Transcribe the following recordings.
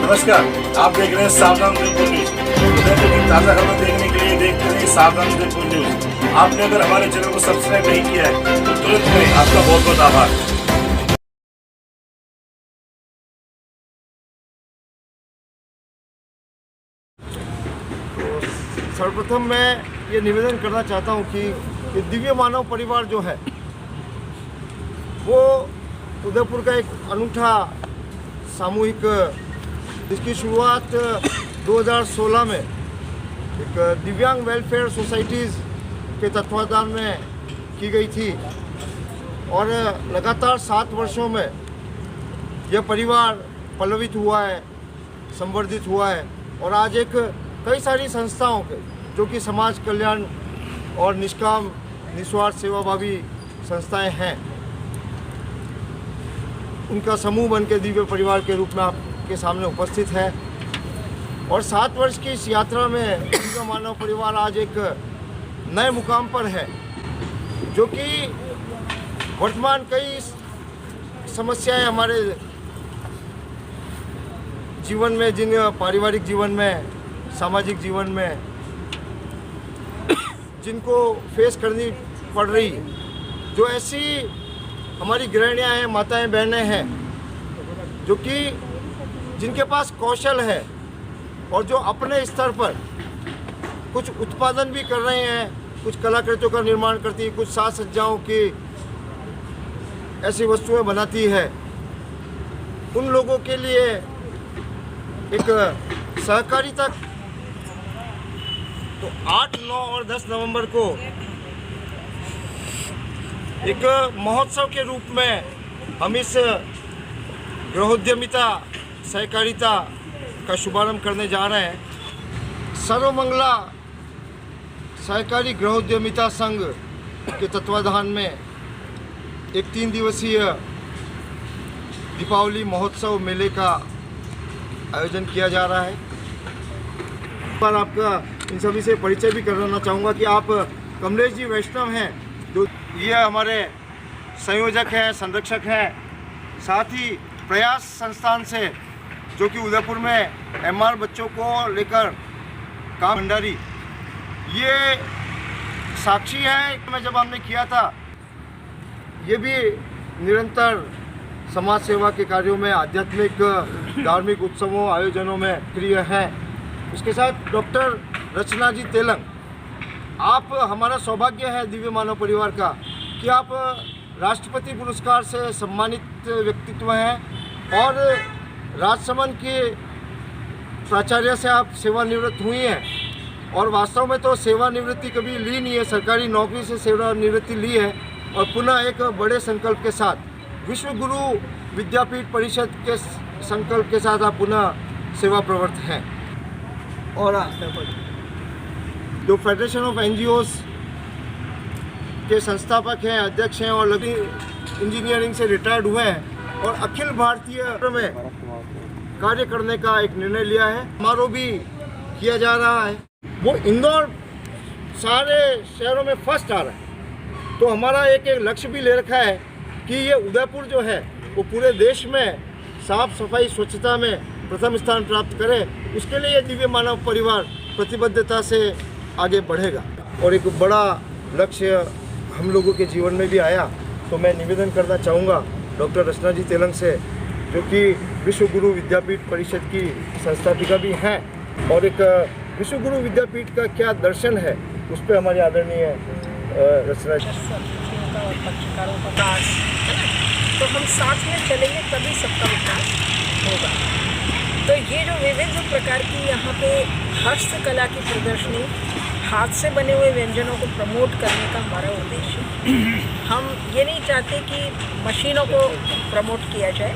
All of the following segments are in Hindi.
नमस्कार, आप देख रहे हैं सावधान उदयपुर न्यूज। उदयपुर की ताज़ा खबर देखने के लिए देखते रहिए सावधान उदयपुर न्यूज। आपने अगर हमारे चैनल को सब्सक्राइब नहीं किया है तो तुरंत करें। आपका बहुत बहुत आभार। सर्वप्रथम मैं ये निवेदन करना चाहता हूँ कि दिव्य मानव परिवार जो है वो उदयपुर का एक अनूठा सामूहिक, जिसकी शुरुआत 2016 में एक दिव्यांग वेलफेयर सोसाइटीज़ के तत्वाधान में की गई थी और लगातार 7 वर्षों में यह परिवार पल्लवित हुआ है, संवर्धित हुआ है और आज एक कई सारी संस्थाओं के जो कि समाज कल्याण और निष्काम निस्वार्थ सेवाभावी संस्थाएं हैं, उनका समूह बन के दिव्य परिवार के रूप में आपके सामने उपस्थित है। और 7 वर्ष की इस यात्रा में दिव्य मानव परिवार आज एक नए मुकाम पर है, जो कि वर्तमान कई समस्याएं हमारे जीवन में, जिन पारिवारिक जीवन में, सामाजिक जीवन में जिनको फेस करनी पड़ रही, जो ऐसी हमारी गृहिणियाँ हैं, माताएं बहनें हैं, जो कि जिनके पास कौशल है और जो अपने स्तर पर कुछ उत्पादन भी कर रहे हैं, कुछ कलाकृतियों का निर्माण करती है, कुछ साज सज्जाओं की ऐसी वस्तुएं बनाती है, उन लोगों के लिए एक सहकारिता। तो 8, 9 और 10 नवंबर को एक महोत्सव के रूप में हम इस गृहोद्यमिता सहकारिता का शुभारंभ करने जा रहे हैं। सर्वमंगला सहकारी गृहोद्यमिता संघ के तत्वाधान में एक 3 दिवसीय दीपावली महोत्सव मेले का आयोजन किया जा रहा है। पर आपका इन सभी से परिचय भी कराना चाहूँगा कि आप कमलेश जी वैष्णव हैं, जो ये हमारे संयोजक हैं, संरक्षक हैं, साथ ही प्रयास संस्थान से जो कि उदयपुर में MR बच्चों को लेकर काम भंडारी, ये साक्षी है। मैं जब हमने किया था, ये भी निरंतर समाज सेवा के कार्यों में, आध्यात्मिक धार्मिक उत्सवों आयोजनों में सक्रिय हैं। इसके साथ डॉक्टर रचना जी तेलंग, आप, हमारा सौभाग्य है दिव्य मानव परिवार का कि आप राष्ट्रपति पुरस्कार से सम्मानित व्यक्तित्व हैं और राजसमंद के प्राचार्य से आप सेवानिवृत्त हुई हैं। और वास्तव में तो सेवानिवृत्ति कभी ली नहीं है, सरकारी नौकरी से सेवानिवृत्ति ली है और पुनः एक बड़े संकल्प के साथ विश्व गुरु विद्यापीठ परिषद के संकल्प के साथ आप पुनः सेवा प्रवृत्त हैं। और जो फेडरेशन ऑफ NGOs के संस्थापक हैं, अध्यक्ष हैं और लगी इंजीनियरिंग से रिटायर्ड हुए हैं और अखिल भारतीय में कार्य करने का एक निर्णय लिया है। समारोह भी किया जा रहा है। वो इंदौर सारे शहरों में फर्स्ट आ रहा है। तो हमारा एक लक्ष्य भी ले रखा है कि ये उदयपुर जो है वो पूरे देश में साफ सफाई स्वच्छता में प्रथम स्थान प्राप्त करे। उसके लिए ये दिव्य मानव परिवार प्रतिबद्धता से आगे बढ़ेगा और एक बड़ा लक्ष्य हम लोगों के जीवन में भी आया। तो मैं निवेदन करना चाहूँगा डॉक्टर रचना जी तेलंग से, जो कि विश्व गुरु विद्यापीठ परिषद की संस्थापिका भी हैं, और एक विश्व गुरु विद्यापीठ का क्या दर्शन है उस पर हमारी आदरणीय रचना जी। और पत्रकारों का विकास है ना, तो हम साथ में चलेंगे तभी सबका विकास होगा। तो ये जो विविध प्रकार की यहाँ पे हस्तकला की प्रदर्शनी, हाथ से बने हुए व्यंजनों को प्रमोट करने का हमारा उद्देश्य। हम ये नहीं चाहते कि मशीनों को प्रमोट किया जाए,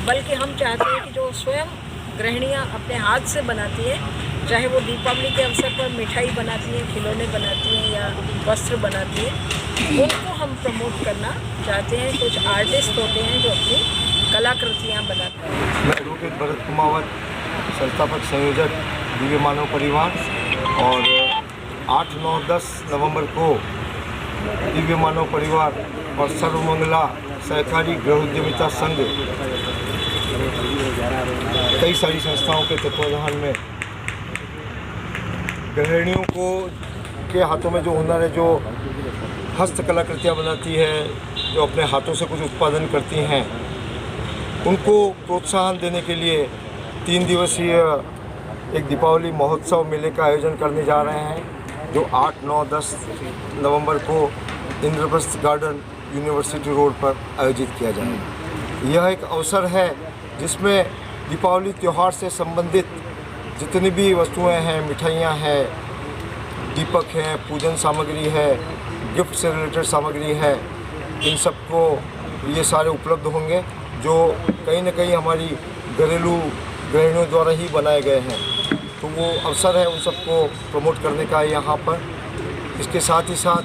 बल्कि हम चाहते हैं कि जो स्वयं गृहिणियाँ अपने हाथ से बनाती हैं, चाहे वो दीपावली के अवसर पर मिठाई बनाती हैं, खिलौने बनाती हैं या वस्त्र बनाती हैं, उनको हम प्रमोट करना चाहते हैं। कुछ आर्टिस्ट होते हैं जो अपनी कलाकृतियाँ बनाते हैं। मैं एडवोकेट भरत कुमावत, संस्थापक संयोजक दिव्य मानव परिवार, और 8, 9, 10 नवंबर को दिव्य मानव परिवार और सर्वमंगला सहकारी गृहोद्यमिता संघ कई सारी संस्थाओं के तत्वाधान में गृहिणियों को के हाथों में जो हुनर है, जो हस्तकलाकृतियाँ बनाती है, जो अपने हाथों से कुछ उत्पादन करती हैं, उनको प्रोत्साहन देने के लिए 3 दिवसीय एक दीपावली महोत्सव मेले का आयोजन करने जा रहे हैं, जो 8, 9, 10 नवंबर को इंद्रप्रस्थ गार्डन यूनिवर्सिटी रोड पर आयोजित किया जाएगा। यह एक अवसर है जिसमें दीपावली त्यौहार से संबंधित जितनी भी वस्तुएं हैं, मिठाइयाँ हैं, दीपक हैं, पूजन सामग्री है, गिफ्ट से रिलेटेड सामग्री है, इन सबको ये सारे उपलब्ध होंगे, जो कहीं ना कहीं हमारी घरेलू गृहिणियों द्वारा ही बनाए गए हैं। तो वो अवसर है उन सबको प्रमोट करने का यहाँ पर। इसके साथ ही साथ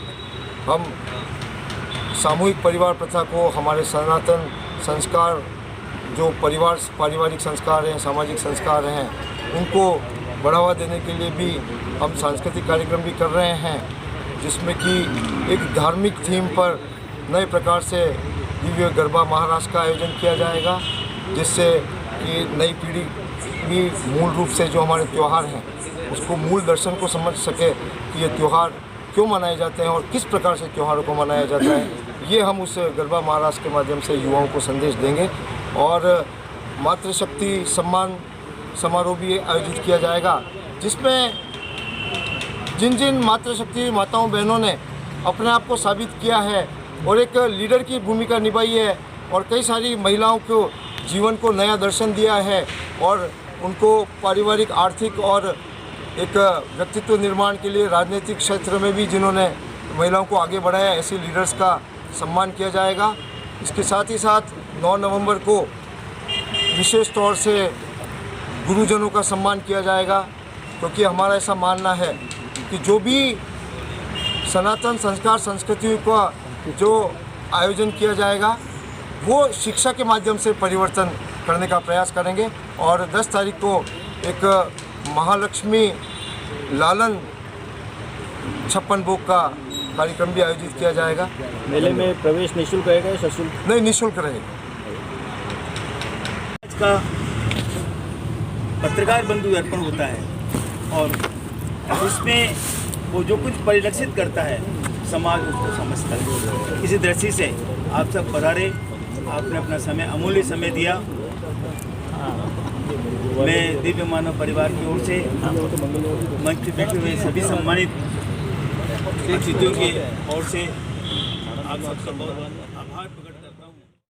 हम सामूहिक परिवार प्रथा को, हमारे सनातन संस्कार जो पारिवारिक संस्कार हैं, सामाजिक संस्कार हैं, उनको बढ़ावा देने के लिए भी हम सांस्कृतिक कार्यक्रम भी कर रहे हैं, जिसमें कि एक धार्मिक थीम पर नए प्रकार से दिव्य गरबा महारास का आयोजन किया जाएगा, जिससे कि नई पीढ़ी भी मूल रूप से जो हमारे त्यौहार हैं उसको मूल दर्शन को समझ सके कि ये त्यौहार क्यों मनाए जाते हैं और किस प्रकार से त्योहारों को मनाया जाता है। ये हम उस गरबा महारास के माध्यम से युवाओं को संदेश देंगे। और मातृशक्ति सम्मान समारोह भी आयोजित किया जाएगा, जिसमें जिन जिन मातृशक्ति माताओं बहनों ने अपने आप को साबित किया है और एक लीडर की भूमिका निभाई है और कई सारी महिलाओं को जीवन को नया दर्शन दिया है और उनको पारिवारिक, आर्थिक और एक व्यक्तित्व निर्माण के लिए राजनीतिक क्षेत्र में भी जिन्होंने महिलाओं को आगे बढ़ाया, ऐसे लीडर्स का सम्मान किया जाएगा। इसके साथ ही साथ 9 नवंबर को विशेष तौर से गुरुजनों का सम्मान किया जाएगा, क्योंकि हमारा ऐसा मानना है कि जो भी सनातन संस्कार संस्कृति का जो आयोजन किया जाएगा वो शिक्षा के माध्यम से परिवर्तन करने का प्रयास करेंगे। और 10 तारीख को एक महालक्ष्मी लालन 56 भोग का कार्यक्रम भी आयोजित किया जाएगा। मेले में प्रवेश निःशुल्क रहेगा या सशुल्क? नहीं, निःशुल्क रहेगा। आज का पत्रकार बंधु अर्पण होता है और उसमें वो जो कुछ परिलक्षित करता है समाज उसको समझता है। इसी दृष्टि से आप सब पधारे, आपने अपना समय, अमूल्य समय दिया। मैं दिव्य मानव परिवार की ओर से मंच पे बैठे हुए सभी सम्मानित अतिथियों की ओर से आप सबका बहुत